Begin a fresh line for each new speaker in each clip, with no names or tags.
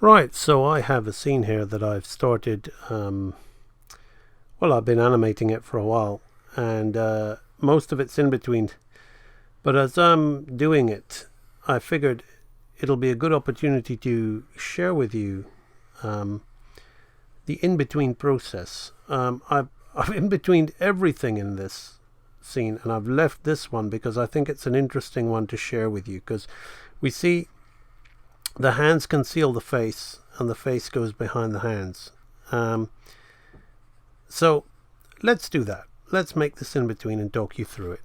Right, so I have a scene here that I've started, well, I've been animating it for a while, and most of it's in between. But as I'm doing it, I figured it'll be a good opportunity to share with you the in-between process. I've in-betweened everything in this scene, and I've left this one because I think it's an interesting one to share with you, because we see the hands conceal the face and the face goes behind the hands. So let's do that. Let's make this in between and talk you through it.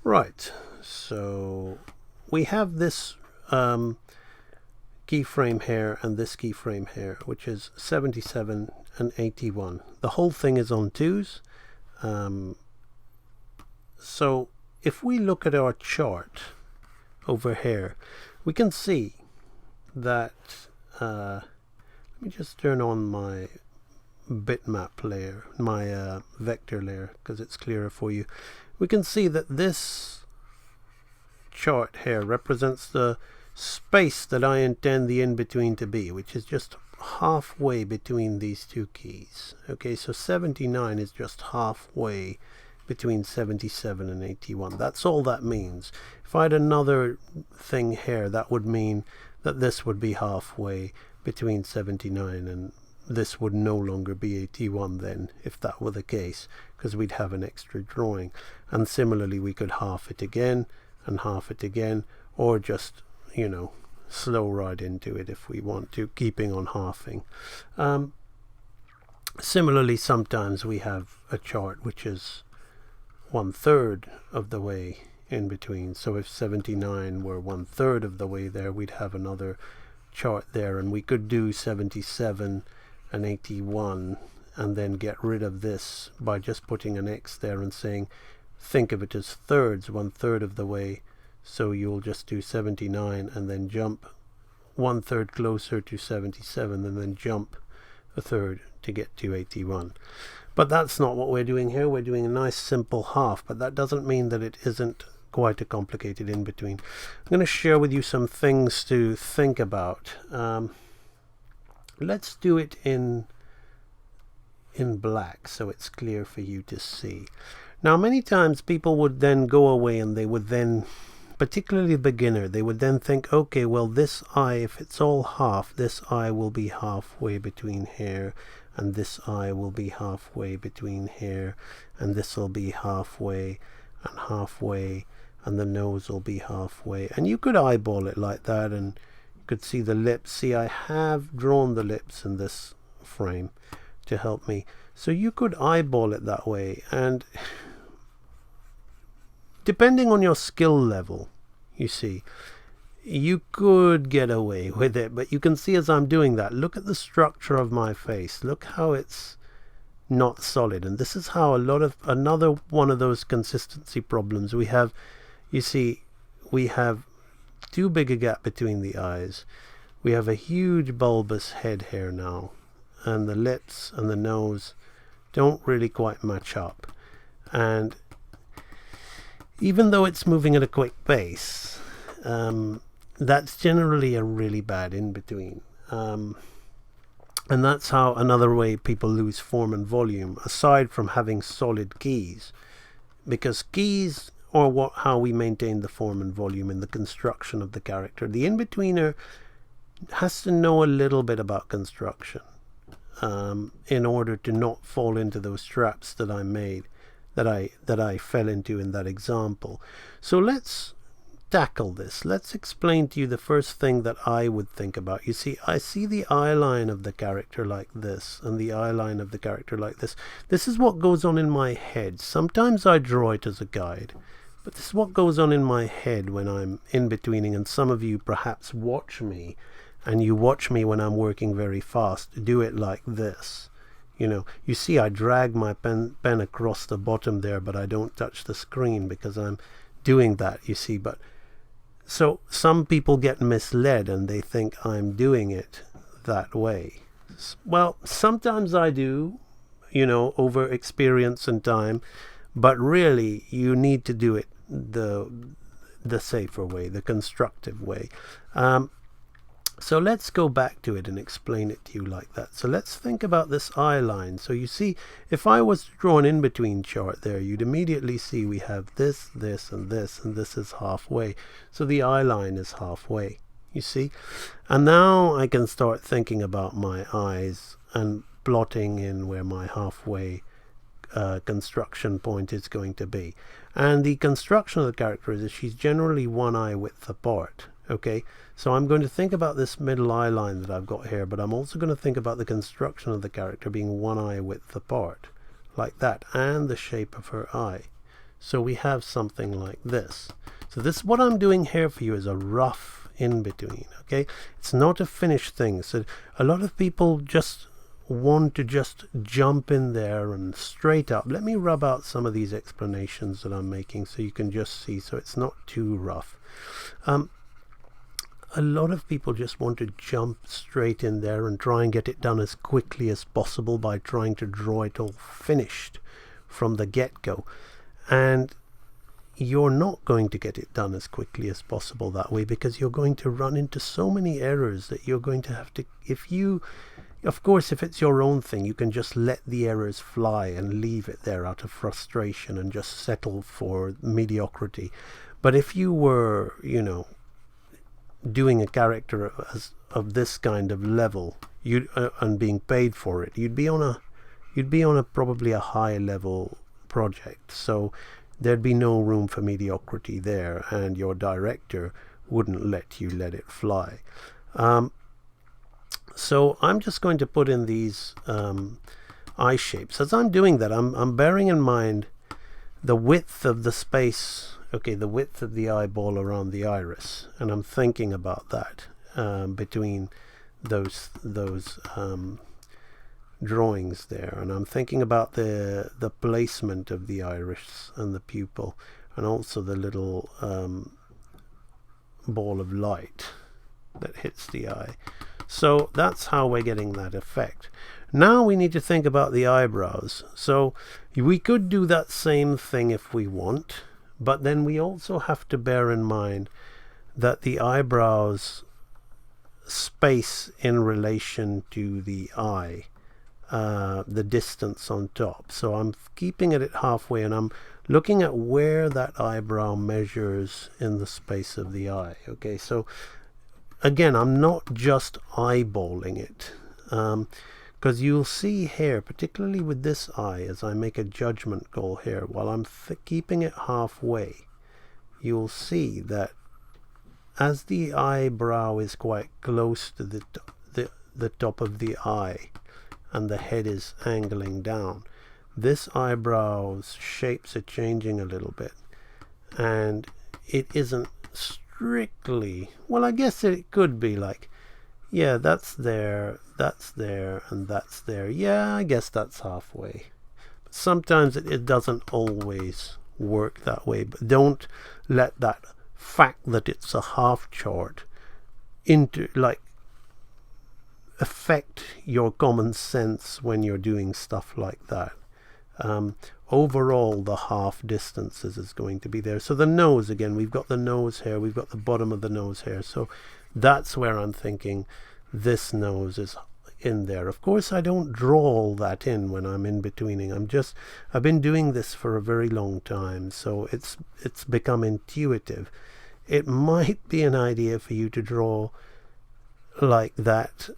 Right, so we have this keyframe here and this keyframe here, which is 77 and 81. The whole thing is on 2s. So if we look at our chart over here, we can see that let me just turn on my bitmap layer, my vector layer, because it's clearer for you. We can see that this chart here represents the space that I intend the in-between to be, which is just halfway between these two keys. Okay, so 79 is just halfway between 77 and 81. That's all that means. If I had another thing here, that would mean that this would be halfway between 79 and this would no longer be 81 then, if that were the case, because we'd have an extra drawing. And similarly, we could half it again and half it again, or just, you know, slow ride into it if we want to, keeping on halving. Similarly, sometimes we have a chart which is 1/3 of the way in between. So if 79 were 1/3 of the way there, we'd have another chart there, and we could do 77 and 81 and then get rid of this by just putting an X there and saying, think of it as thirds, 1/3 of the way. So you'll just do 79 and then jump 1/3 closer to 77 and then jump a third to get to 81. But that's not what we're doing here. We're doing a nice simple half, but that doesn't mean that it isn't quite a complicated in between. I'm going to share with you some things to think about. Let's do it in black so it's clear for you to see. Now, many times people would then go away and they would then, particularly the beginner, they would then think, okay, well, this eye, if it's all half, this eye will be halfway between here, and this eye will be halfway between here, and this will be halfway and halfway, and the nose will be halfway. And you could eyeball it like that, and you could see the lips. See, I have drawn the lips in this frame to help me. So you could eyeball it that way, and depending on your skill level, you see, you could get away with it. But you can see as I'm doing that, look at the structure of my face. Look how it's not solid. And this is how another one of those consistency problems we have. You see, we have too big a gap between the eyes. We have a huge bulbous head here now. And the lips and the nose don't really quite match up. And even though it's moving at a quick pace, that's generally a really bad in-between. And that's how another way people lose form and volume, aside from having solid keys. Because keys are how we maintain the form and volume in the construction of the character. The in-betweener has to know a little bit about construction in order to not fall into those traps that I made, that I fell into in that example. So let's tackle this. Let's explain to you the first thing that I would think about. You see, I see the eye line of the character like this, and the eye line of the character like this. This is what goes on in my head. Sometimes I draw it as a guide, but this is what goes on in my head when I'm in-betweening, and some of you perhaps watch me, and you watch me when I'm working very fast, do it like this. You know, you see I drag my pen across the bottom there, but I don't touch the screen because I'm doing that, you see. But so some people get misled and they think I'm doing it that way. Well, sometimes I do, you know, over experience and time, but really you need to do it the safer way, the constructive way. So let's go back to it and explain it to you like that. So let's think about this eye line. So you see, if I was to draw an in-between chart there, you'd immediately see we have this, this, and this is halfway. So the eye line is halfway, you see. And now I can start thinking about my eyes and plotting in where my halfway construction point is going to be. And the construction of the character is that she's generally one eye width apart. Okay, so I'm going to think about this middle eye line that I've got here, but I'm also going to think about the construction of the character being one eye width apart, like that, and the shape of her eye. So we have something like this. So this, what I'm doing here for you, is a rough in-between, okay? It's not a finished thing. So a lot of people just want to just jump in there and straight up. Let me rub out some of these explanations that I'm making so you can just see, so it's not too rough. A lot of people just want to jump straight in there and try and get it done as quickly as possible by trying to draw it all finished from the get-go. And you're not going to get it done as quickly as possible that way, because you're going to run into so many errors that you're going to have to, of course, if it's your own thing, you can just let the errors fly and leave it there out of frustration and just settle for mediocrity. But if you were, you know, doing a character of this kind of level, and being paid for it, you'd be on a probably a high level project. So there'd be no room for mediocrity there, and your director wouldn't let you let it fly. So I'm just going to put in these eye shapes. As I'm doing that, I'm bearing in mind the width of the space, okay, the width of the eyeball around the iris, and I'm thinking about that between those drawings there, and I'm thinking about the placement of the iris and the pupil, and also the little ball of light that hits the eye. So that's how we're getting that effect. Now we need to think about the eyebrows. So we could do that same thing if we want, but then we also have to bear in mind that the eyebrows space in relation to the eye, the distance on top. So I'm keeping it at halfway, and I'm looking at where that eyebrow measures in the space of the eye. Okay, so again, I'm not just eyeballing it, because you'll see here, particularly with this eye, as I make a judgment call here, while I'm keeping it halfway, you'll see that as the eyebrow is quite close to the top of the eye and the head is angling down, this eyebrow's shapes are changing a little bit, and it isn't strictly, well, I guess it could be like, yeah, that's there, and that's there. Yeah, I guess that's halfway. But sometimes it doesn't always work that way. But don't let that fact that it's a half chart affect your common sense when you're doing stuff like that. Overall, the half distances is going to be there. So the nose, again, we've got the nose here, we've got the bottom of the nose here. So that's where I'm thinking this nose is in there. Of course, I don't draw all that in when I'm in betweening. I've been doing this for a very long time, so it's become intuitive. It might be an idea for you to draw like that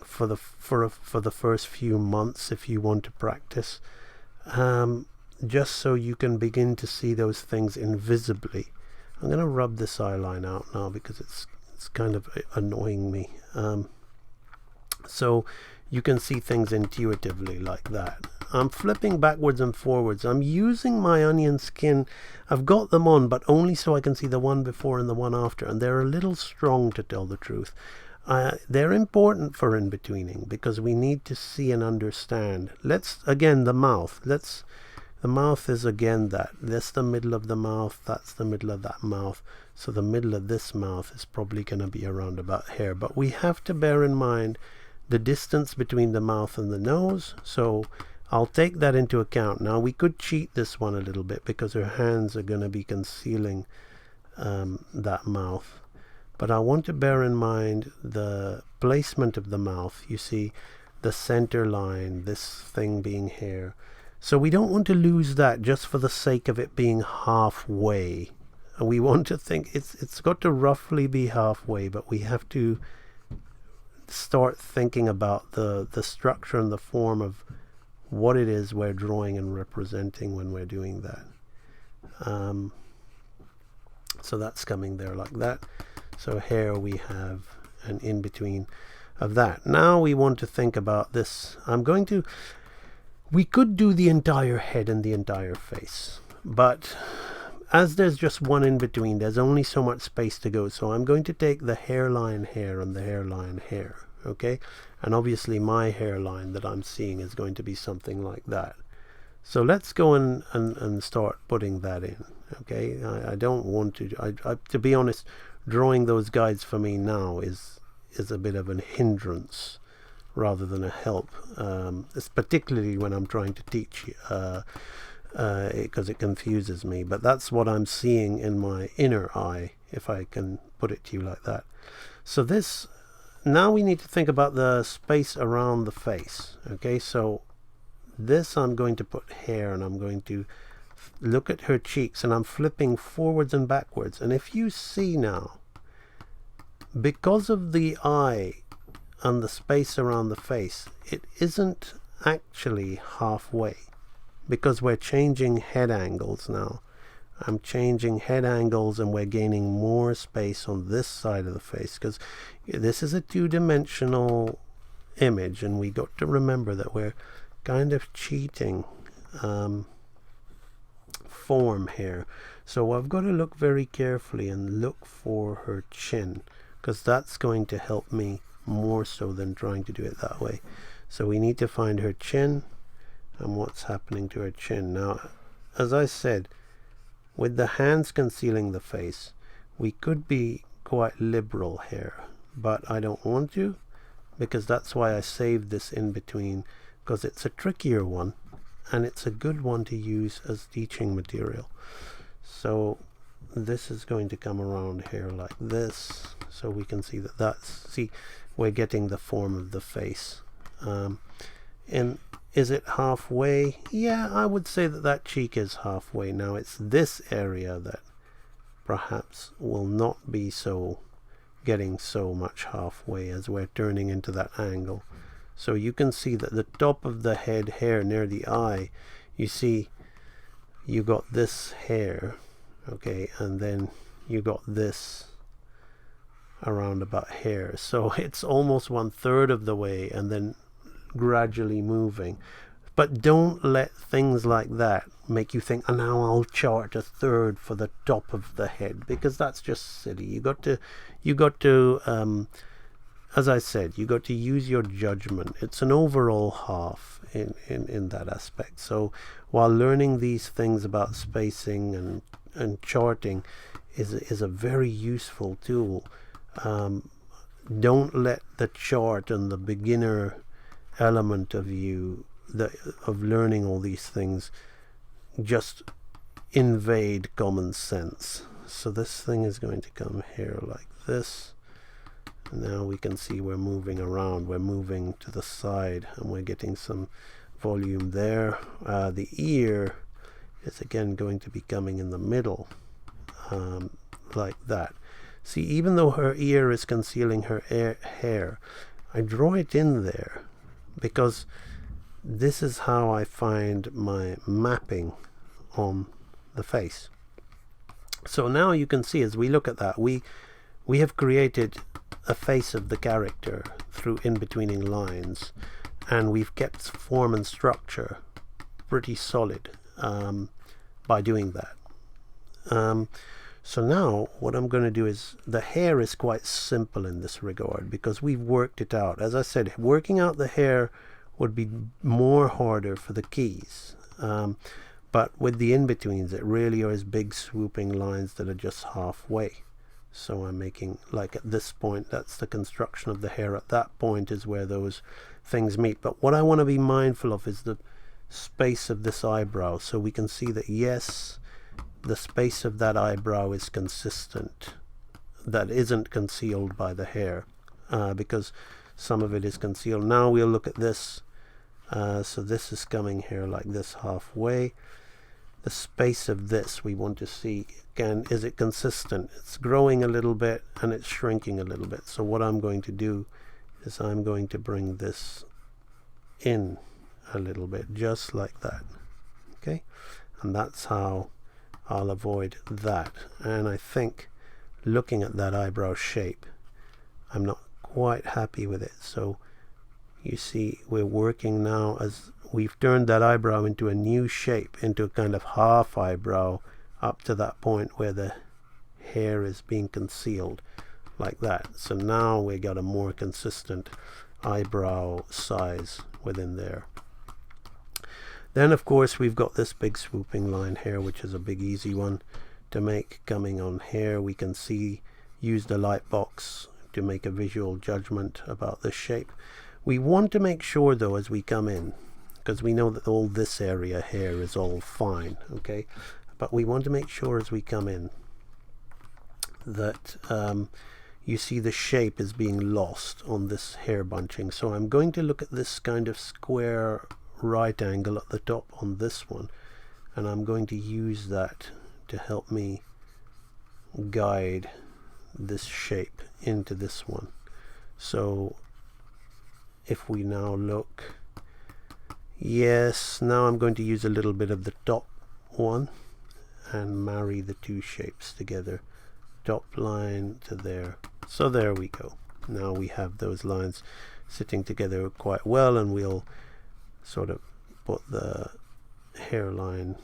for the first few months if you want to practice, just so you can begin to see those things invisibly. I'm going to rub this eye line out now because it's kind of annoying me. So you can see things intuitively like that. I'm flipping backwards and forwards. I'm using my onion skin. I've got them on, but only so I can see the one before and the one after, and they're a little strong, to tell the truth. They're important for in-betweening because we need to see and understand. Again, the mouth. The mouth is again that's the middle of the mouth, that's the middle of that mouth. So the middle of this mouth is probably going to be around about here. But we have to bear in mind the distance between the mouth and the nose. So I'll take that into account. Now we could cheat this one a little bit because her hands are going to be concealing that mouth. But I want to bear in mind the placement of the mouth. You see the center line, this thing being here. So we don't want to lose that just for the sake of it being halfway. We want to think it's got to roughly be halfway, but we have to start thinking about the structure and the form of what it is we're drawing and representing when we're doing that. So that's coming there like that. So here we have an in-between of that. Now we want to think about this. We could do the entire head and the entire face, but as there's just one in between, there's only so much space to go. So I'm going to take the hairline here and the hairline here, okay? And obviously my hairline that I'm seeing is going to be something like that. So let's go and start putting that in, okay? I don't want to be honest, drawing those guides for me now is a bit of a hindrance rather than a help. It's particularly when I'm trying to teach, because it confuses me. But that's what I'm seeing in my inner eye, if I can put it to you like that. So this, now we need to think about the space around the face, okay? So this I'm going to put here, and I'm going to look at her cheeks, and I'm flipping forwards and backwards. And if you see now, because of the eye and the space around the face, it isn't actually halfway, because we're changing head angles now. I'm changing head angles, and we're gaining more space on this side of the face, because this is a two-dimensional image, and we got to remember that we're kind of cheating form here. So I've got to look very carefully and look for her chin, because that's going to help me more so than trying to do it that way. So we need to find her chin and what's happening to her chin. Now, as I said, with the hands concealing the face, we could be quite liberal here, but I don't want to, because that's why I saved this in between, because it's a trickier one and it's a good one to use as teaching material. So this is going to come around here like this, so we can see see, we're getting the form of the face. And is it halfway? Yeah, I would say that cheek is halfway. Now it's this area that perhaps will not be so getting so much halfway as we're turning into that angle. So you can see that the top of the head hair near the eye, you see you got this hair, okay, and then you got this around about here. So it's almost 1/3 of the way, and then gradually moving. But don't let things like that make you think, oh, now I'll chart 1/3 for the top of the head, because that's just silly. You got to as I said, you got to use your judgment. It's an overall half in that aspect. So while learning these things about spacing and charting is a very useful tool, don't let the chart and the beginner element of you of learning all these things just invade common sense. So this thing is going to come here like this. Now we can see we're moving around, we're moving to the side, and we're getting some volume there. The ear is again going to be coming in the middle, like that. See, even though her ear is concealing her hair, I draw it in there because this is how I find my mapping on the face. So now you can see, as we look at that, we have created a face of the character through in-betweening lines, and we've kept form and structure pretty solid by doing that. So now what I'm going to do is, the hair is quite simple in this regard because we've worked it out. As I said, working out the hair would be more harder for the keys, but with the in-betweens it really is big swooping lines that are just halfway. So I'm making, like at this point, that's the construction of the hair. At that point is where those things meet. But what I want to be mindful of is the space of this eyebrow, so we can see that, yes, the space of that eyebrow is consistent, that isn't concealed by the hair, because some of it is concealed. Now we'll look at this. So this is coming here like this halfway. The space of this we want to see, again, is it consistent? It's growing a little bit and it's shrinking a little bit. So what I'm going to do is I'm going to bring this in a little bit, just like that. Okay, and that's how I'll avoid that. And I think looking at that eyebrow shape, I'm not quite happy with it. So you see we're working now as we've turned that eyebrow into a new shape, into a kind of half eyebrow up to that point where the hair is being concealed like that. So now we got a more consistent eyebrow size within there. Then of course we've got this big swooping line here, which is a big easy one to make coming on here. We can see, use the light box to make a visual judgment about this shape. We want to make sure though as we come in, because we know that all this area here is all fine, okay, but we want to make sure as we come in that you see the shape is being lost on this hair bunching. So I'm going to look at this kind of square right angle at the top on this one, and I'm going to use that to help me guide this shape into this one. So if we now look, yes, now I'm going to use a little bit of the top one and marry the two shapes together, top line to there. So there we go. Now we have those lines sitting together quite well, and we'll sort of put the hairline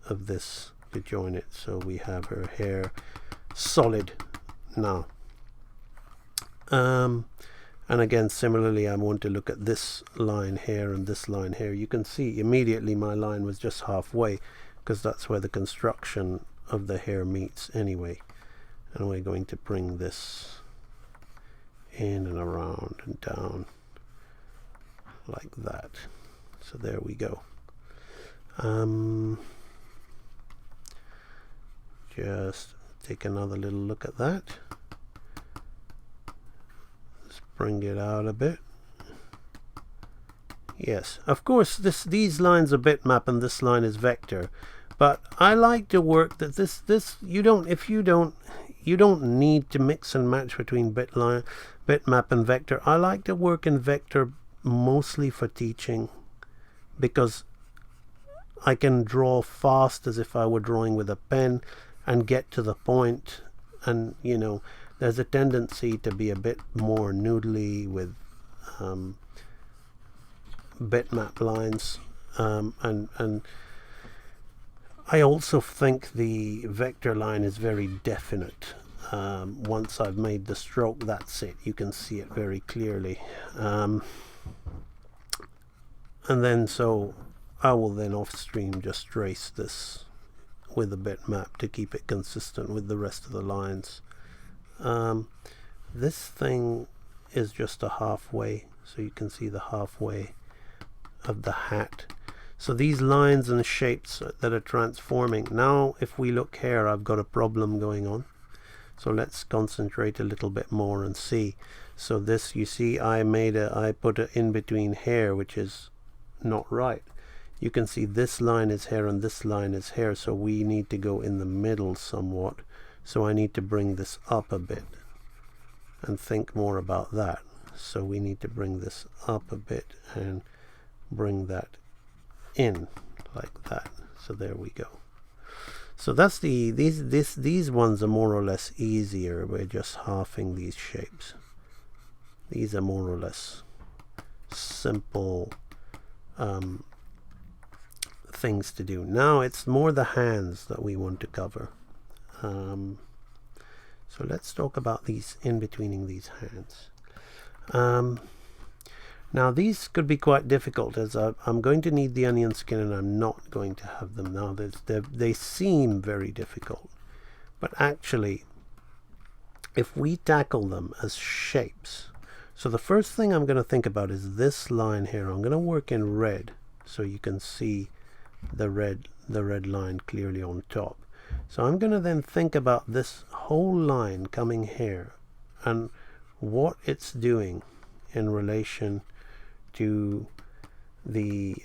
of this to join it, so we have her hair solid now. And again, similarly, I want to look at this line here and this line here. You can see immediately my line was just halfway, because that's where the construction of the hair meets anyway. And we're going to bring this in and around and down like that. So there we go. Just take another little look at that. Let's bring it out a bit. Yes, of course these lines are bitmap and this line is vector, but I like to work that you don't need to mix and match between bitmap and vector. I like to work in vector mostly for teaching, because I can draw fast as if I were drawing with a pen and get to the point, and you know, there's a tendency to be a bit more noodly with bitmap lines, and I also think the vector line is very definite. Once I've made the stroke, that's it, you can see it very clearly. And then so I will then off stream just trace this with a bitmap to keep it consistent with the rest of the lines. This thing is just a halfway, so you can see the halfway of the hat. So these lines and shapes that are transforming. Now if we look here, I've got a problem going on. So let's concentrate a little bit more and see. So this, you see, I put it in between here, which is not right. You can see this line is here and this line is here, so we need to go in the middle somewhat. So I need to bring this up a bit and think more about that. So we need to bring this up a bit and bring that in like that. So there we go. So that's these ones are more or less easier. We're just halving these shapes. These are more or less simple things to do. Now it's more the hands that we want to cover. So let's talk about these in-betweening these hands. Now these could be quite difficult, as I'm going to need the onion skin and I'm not going to have them now. They seem very difficult, but actually if we tackle them as shapes, so the first thing I'm going to think about is this line here. I'm going to work in red so you can see the red line clearly on top. So I'm going to then think about this whole line coming here and what it's doing in relation to the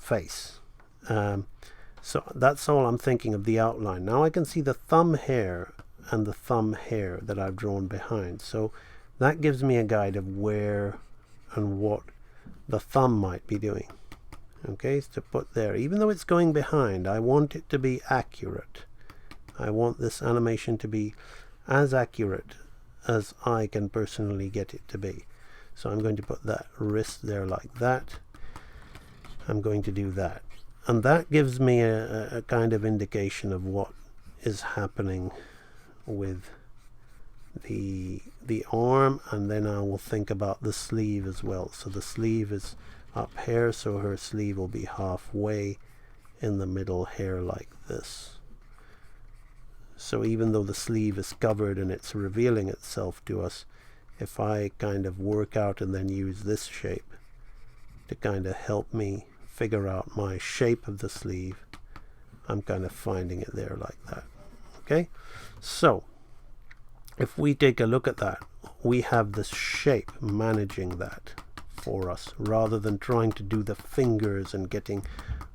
face. So that's all I'm thinking of the outline. Now I can see the thumb hair and the thumb hair that I've drawn behind. So that gives me a guide of where and what the thumb might be doing. Okay, so to put there, even though it's going behind, I want it to be accurate. I want this animation to be as accurate as I can personally get it to be. So I'm going to put that wrist there like that. I'm going to do that. And that gives me a kind of indication of what is happening with the arm, and then I will think about the sleeve as well. So the sleeve is up here, so her sleeve will be halfway in the middle here like this. So even though the sleeve is covered and it's revealing itself to us, if I kind of work out and then use this shape to kind of help me figure out my shape of the sleeve, I'm kind of finding it there like that. Okay, so if we take a look at that, we have this shape managing that for us, rather than trying to do the fingers and getting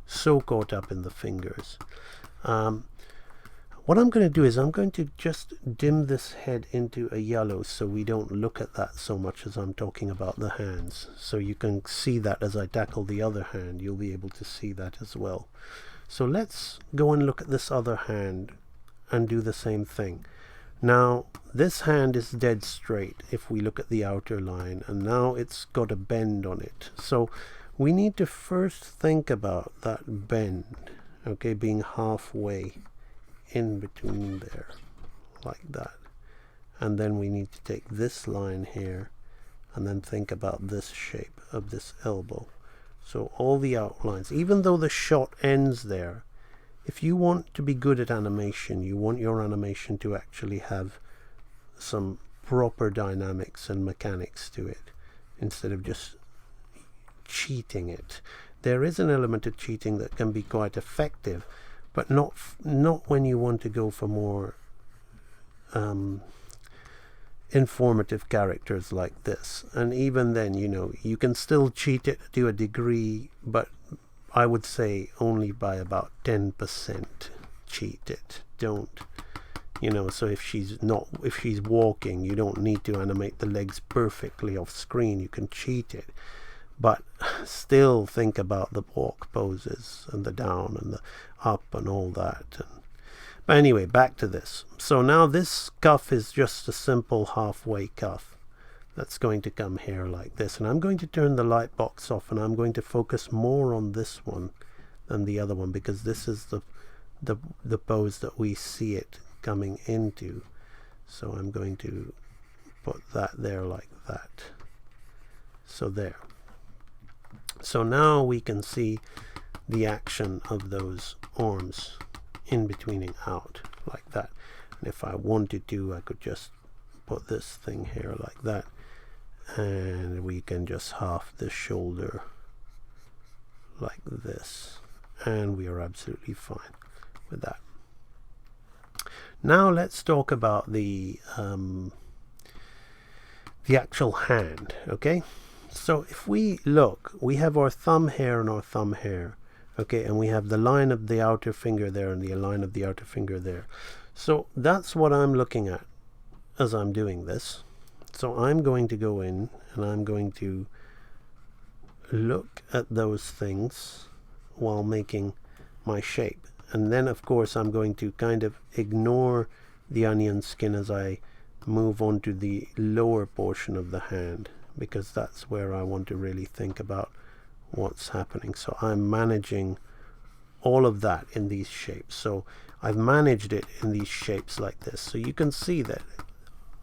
so caught up in the fingers. What I'm going to do is I'm going to just dim this head into a yellow so we don't look at that so much as I'm talking about the hands. So you can see that as I tackle the other hand, you'll be able to see that as well. So let's go and look at this other hand and do the same thing. Now this hand is dead straight if we look at the outer line, and now it's got a bend on it. So we need to first think about that bend, okay, being halfway in between there like that. And then we need to take this line here and then think about this shape of this elbow. So all the outlines, even though the shot ends there, if you want to be good at animation, you want your animation to actually have some proper dynamics and mechanics to it, instead of just cheating it. There is an element of cheating that can be quite effective, but not when you want to go for more informative characters like this. And even then, you know, you can still cheat it to a degree, but I would say only by about 10% cheat it. Don't, you know, so if she's walking, you don't need to animate the legs perfectly off screen. You can cheat it, but still think about the walk poses and the down and the up and all that. But anyway, back to this. So now this cuff is just a simple halfway cuff that's going to come here like this, and I'm going to turn the light box off, and I'm going to focus more on this one than the other one, because this is the pose that we see it coming into. So I'm going to put that there like that. So there. So now we can see the action of those arms in betweening out like that. And if I wanted to, I could just put this thing here like that, and we can just half the shoulder like this, and we are absolutely fine with that. Now let's talk about the actual hand. Okay, so if we look, we have our thumb hair and our thumb hair, okay, and we have the line of the outer finger there and the line of the outer finger there. So that's what I'm looking at as I'm doing this. So I'm going to go in and I'm going to look at those things while making my shape. And then of course I'm going to kind of ignore the onion skin as I move on to the lower portion of the hand, because that's where I want to really think about what's happening. So I'm managing all of that in these shapes. So I've managed it in these shapes like this. So you can see that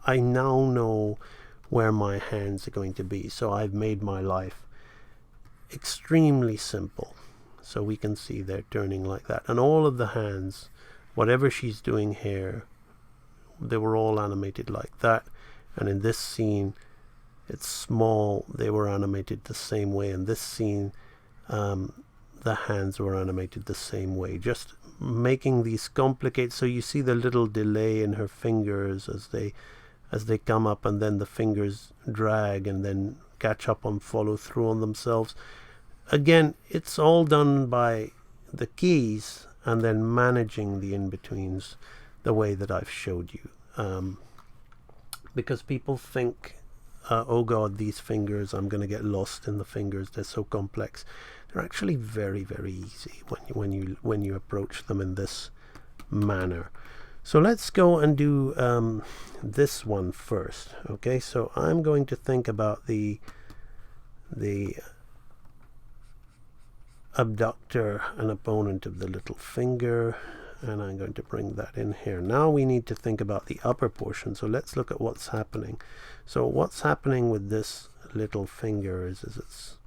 I now know where my hands are going to be. So I've made my life extremely simple. So we can see they're turning like that. And all of the hands, whatever she's doing here, they were all animated like that. And in this scene, it's small, they were animated the same way. In this scene, the hands were animated the same way, just making these complicated, so you see the little delay in her fingers as they come up, and then the fingers drag and then catch up and follow through on themselves. Again, it's all done by the keys and then managing the in-betweens the way that I've showed you. Because people think, oh God, these fingers, I'm going to get lost in the fingers, they're so complex. They're actually very, very easy when you approach them in this manner. So let's go and do this one first. Okay, so I'm going to think about the abductor and opponent of the little finger, and I'm going to bring that in here. Now we need to think about the upper portion, so let's look at what's happening. So what's happening with this little finger is it's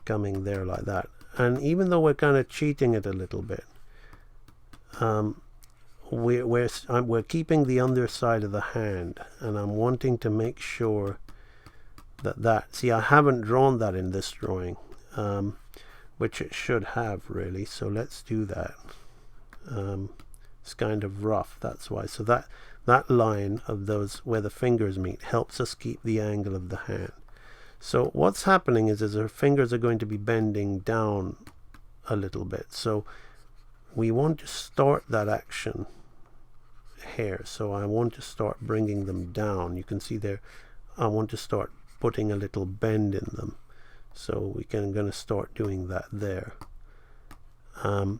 coming there like that, and even though we're kind of cheating it a little bit, we're keeping the underside of the hand, and I'm wanting to make sure that see, I haven't drawn that in this drawing, which it should have really, so let's do that. It's kind of rough, that's why. So that line of those where the fingers meet helps us keep the angle of the hand. So what's happening is her fingers are going to be bending down a little bit, so we want to start that action here. So I want to start bringing them down. You can see there, I want to start putting a little bend in them. So we can going to start doing that there. And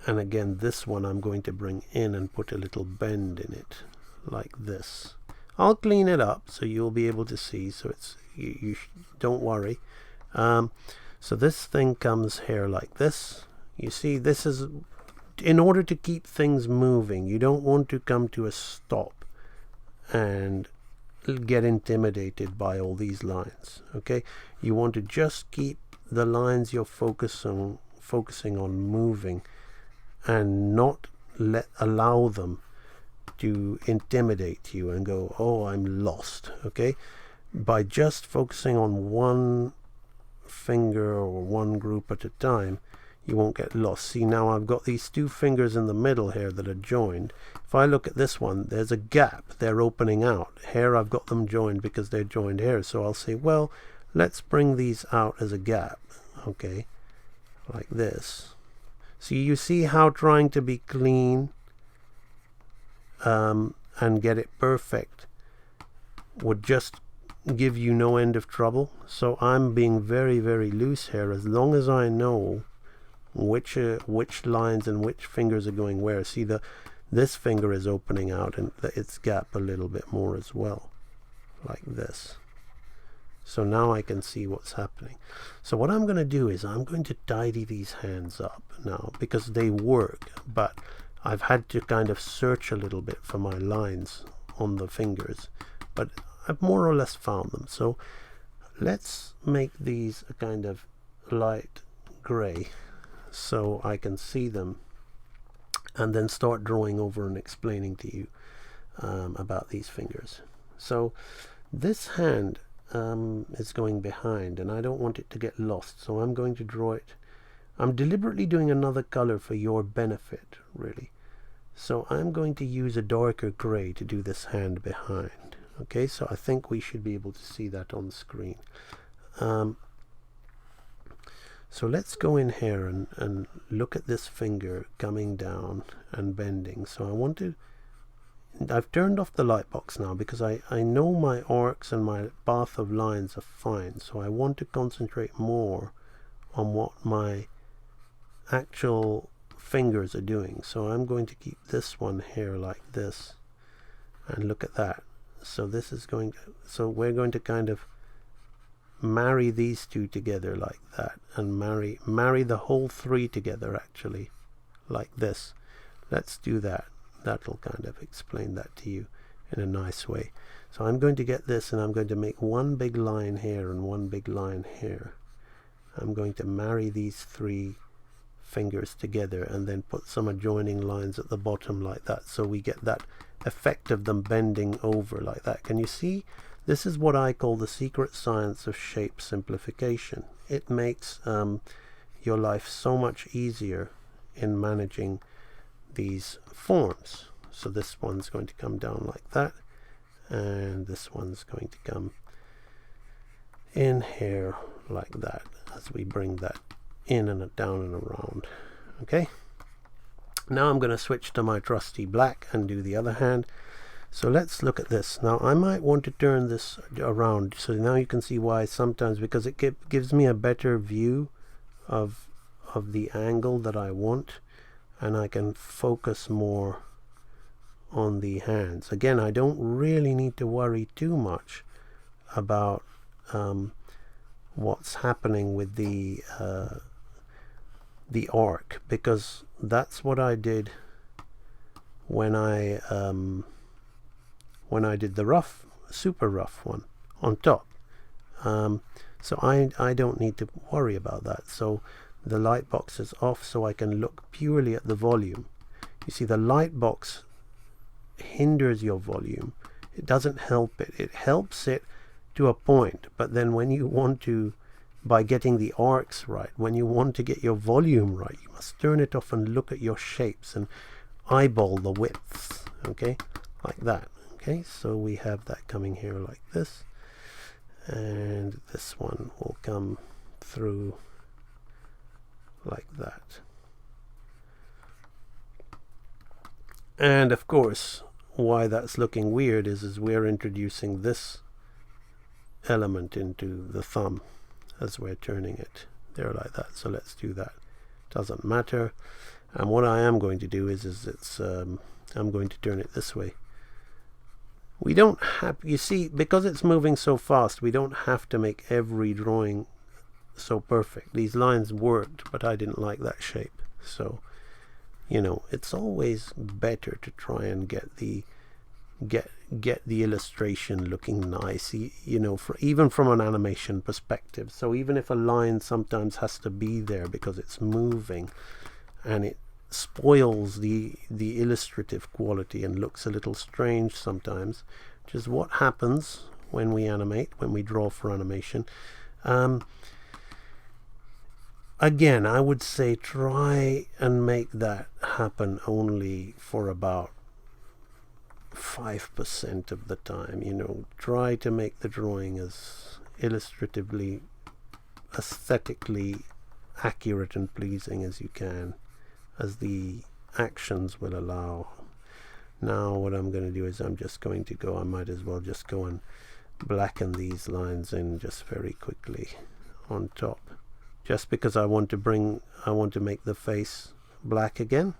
again, this one I'm going to bring in and put a little bend in it, like this. I'll clean it up so you'll be able to see. So it's you don't worry. So this thing comes here like this. You see, this is in order to keep things moving. You don't want to come to a stop and get intimidated by all these lines. Okay, you want to just keep the lines you're focusing on moving, and not allow them to intimidate you and go, oh, I'm lost. Okay, by just focusing on one finger or one group at a time, you won't get lost. See, now I've got these two fingers in the middle here that are joined. If I look at this one, there's a gap, they're opening out. Here I've got them joined because they're joined here, so I'll say, well, let's bring these out as a gap. Okay, like this. So you see how trying to be clean and get it perfect would just give you no end of trouble. So I'm being very, very loose here, as long as I know which lines and which fingers are going where. See, this finger is opening out and its gap a little bit more as well, like this. So now I can see what's happening. So what I'm going to do is I'm going to tidy these hands up now, because they work, but I've had to kind of search a little bit for my lines on the fingers, but I've more or less found them. So let's make these a kind of light gray so I can see them, and then start drawing over and explaining to you about these fingers. So this hand is going behind, and I don't want it to get lost, so I'm going to draw it. I'm deliberately doing another color for your benefit, really. So I'm going to use a darker gray to do this hand behind. Okay, so I think we should be able to see that on the screen. So let's go in here and look at this finger coming down and bending. So I want to, I've turned off the light box now because I know my arcs and my path of lines are fine. So I want to concentrate more on what my actual fingers are doing. So I'm going to keep this one here like this, and look at that. So this is going to, so we're going to kind of marry these two together like that, and marry the whole three together actually like this. Let's do that. That'll kind of explain that to you in a nice way. So I'm going to get this, and I'm going to make one big line here and one big line here. I'm going to marry these three fingers together and then put some adjoining lines at the bottom like that, so we get that effect of them bending over like that. Can you see? This is what I call the secret science of shape simplification. It makes your life so much easier in managing these forms. So this one's going to come down like that, and this one's going to come in here like that as we bring that in and down and around. Okay, now I'm going to switch to my trusty black and do the other hand. So let's look at this. Now I might want to turn this around, so now you can see why sometimes, because it gives me a better view of the angle that I want, and I can focus more on the hands. Again, I don't really need to worry too much about what's happening with the arc, because that's what I did when I did the rough, super rough one on top. So I don't need to worry about that. So the light box is off, so I can look purely at the volume. You see, the light box hinders your volume. It doesn't help it. It helps it to a point, but then when you want to, by getting the arcs right, when you want to get your volume right, you must turn it off and look at your shapes and eyeball the widths. Okay, like that. Okay, so we have that coming here like this, and this one will come through like that. And of course, why that's looking weird is we're introducing this element into the thumb as we're turning it there like that. So let's do that. Doesn't matter. And what I am going to do is I'm going to turn it this way. We don't have, you see, because it's moving so fast, we don't have to make every drawing so perfect. These lines worked, but I didn't like that shape. So, you know, it's always better to try and get the illustration looking nice, you know, even from an animation perspective. So even if a line sometimes has to be there because it's moving, and it spoils the illustrative quality and looks a little strange sometimes, which is what happens when we animate, when we draw for animation. Again, I would say try and make that happen only for about 5% of the time. You know, try to make the drawing as illustratively, aesthetically accurate and pleasing as you can, as the actions will allow. Now what I'm going to do is I'm just going to go, I might as well just go and blacken these lines in just very quickly on top, just because I want to make the face black again.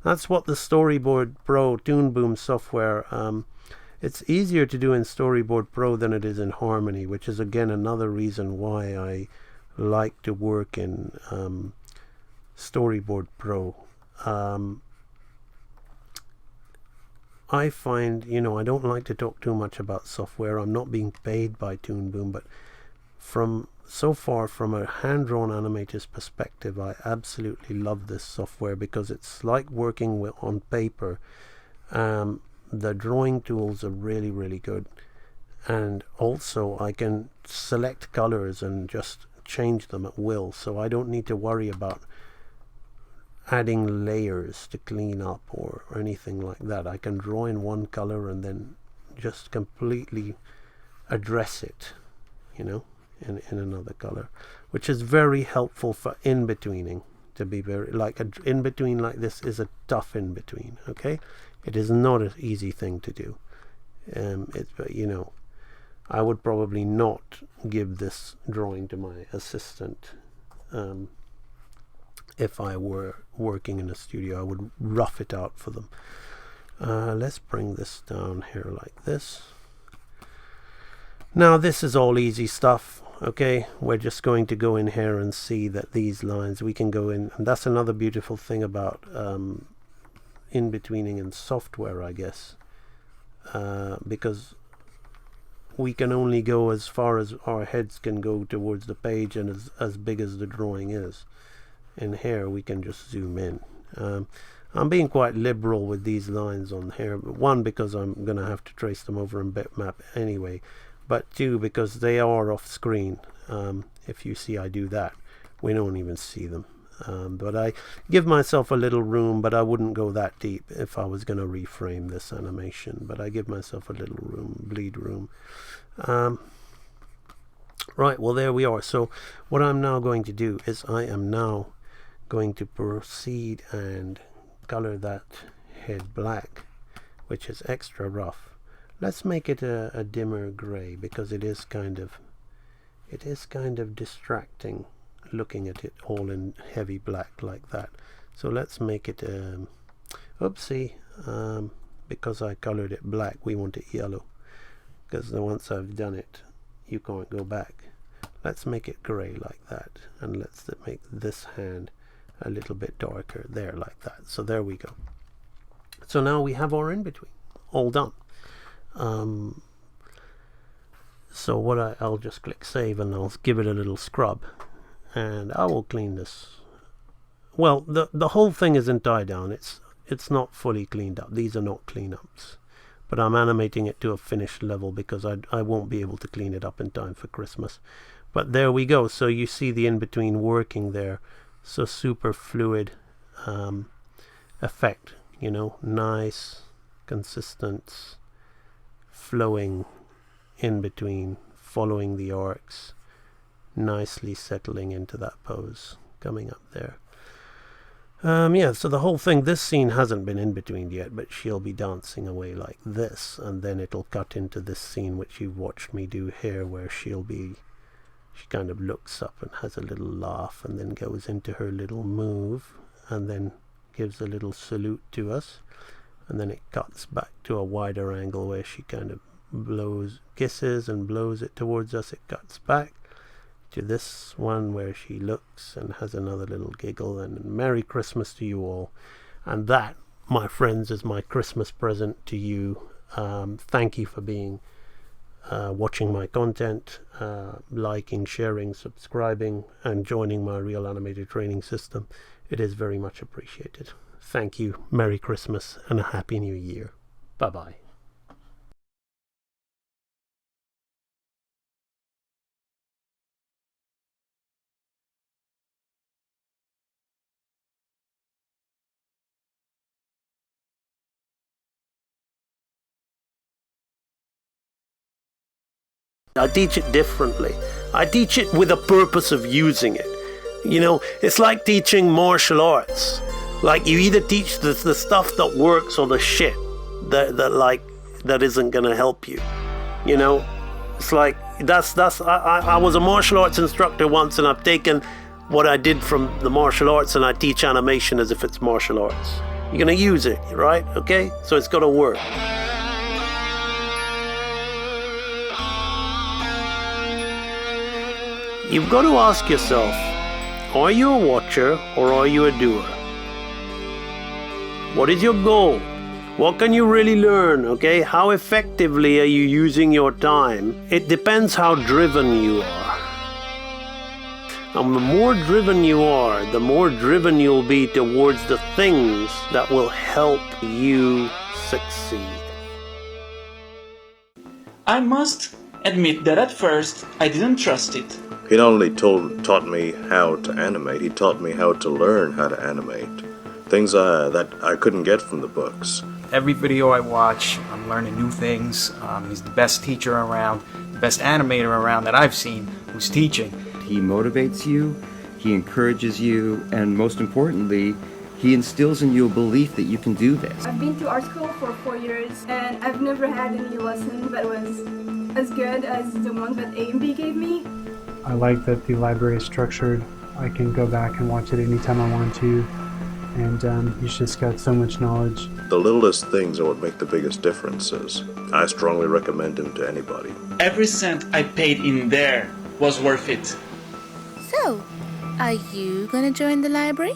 That's what the Storyboard Pro Toon Boom software, it's easier to do in Storyboard Pro than it is in Harmony, which is again another reason why I like to work in Storyboard Pro. I find, you know, I don't like to talk too much about software. I'm not being paid by Toon Boom, but so far from a hand-drawn animator's perspective, I absolutely love this software because it's like working on paper. The drawing tools are really, really good, and also I can select colors and just change them at will, so I don't need to worry about adding layers to clean up or anything like that. I can draw in one color and then just completely address it, you know, in another color, which is very helpful for in-betweening. To be very, like, an in-between like this is a tough in-between. Okay, it is not an easy thing to do. You know, I would probably not give this drawing to my assistant. If I were working in a studio, I would rough it out for them. Let's bring this down here like this. Now this is all easy stuff. Okay, we're just going to go in here and see that these lines, we can go in, and that's another beautiful thing about in-betweening in software, I guess, because we can only go as far as our heads can go towards the page, and as big as the drawing is. In here we can just zoom in. I'm being quite liberal with these lines on here, one because I'm gonna have to trace them over in bitmap anyway, but two because they are off screen. If you see I do that, We don't even see them. But I give myself a little room, but I wouldn't go that deep if I was going to reframe this animation. But I give myself a little room, bleed room. Right, well, there we are. So what I'm now going to do is I am now going to proceed and color that head black, which is extra rough. Let's make it a dimmer gray, because it is kind of distracting looking at it all in heavy black like that. So let's make it oopsie, because I colored it black, we want it yellow, because once I've done it you can't go back. Let's make it gray like that, and let's make this hand a little bit darker there like that. So there we go. So now we have our in-between all done. So what I'll just click save, and I'll give it a little scrub, and I will clean this. Well, the whole thing isn't tie down. It's not fully cleaned up. These are not cleanups, but I'm animating it to a finished level because I won't be able to clean it up in time for Christmas. But there we go. So you see the in-between working there. So super fluid effect, you know, nice, consistent, flowing in between, following the arcs, nicely settling into that pose, coming up there. Yeah, so the whole thing, this scene hasn't been in between yet, but she'll be dancing away like this, and then it'll cut into this scene which you've watched me do here, where she kind of looks up and has a little laugh, and then goes into her little move, and then gives a little salute to us, and then it cuts back to a wider angle where she kind of kisses and blows it towards us. It cuts back to this one where she looks and has another little giggle, and Merry Christmas to you all. And that, my friends, is my Christmas present to you. Thank you for being watching my content, liking, sharing, subscribing, and joining my Real Animated Training System. It is very much appreciated. Thank you, Merry Christmas, and a Happy New Year. Bye-bye. I teach it differently. I teach it with a purpose of using it. You know, it's like teaching martial arts. Like, you either teach the stuff that works or the shit that isn't gonna help you. You know, it's like I was a martial arts instructor once, and I've taken what I did from the martial arts and I teach animation as if it's martial arts. You're gonna use it, right? Okay, so it's gotta work. You've got to ask yourself, are you a watcher or are you a doer? What is your goal? What can you really learn, okay? How effectively are you using your time? It depends how driven you are. And the more driven you are, the more driven you'll be towards the things that will help you succeed.
I must admit that at first I didn't trust it.
He not only taught me how to animate, he taught me how to learn how to animate. Things that I couldn't get from the books.
Every video I watch, I'm learning new things. He's the best teacher around, the best animator around that I've seen who's teaching.
He motivates you, he encourages you, and most importantly, he instills in you a belief that you can do this.
I've been to art school for 4 years, and I've never had any lesson that was as good as the ones that A and B gave me.
I like that the library is structured. I can go back and watch it anytime I want to, and he's just got so much knowledge.
The littlest things are what make the biggest differences. I strongly recommend him to anybody.
Every cent I paid in there was worth it.
So, are you gonna join the library?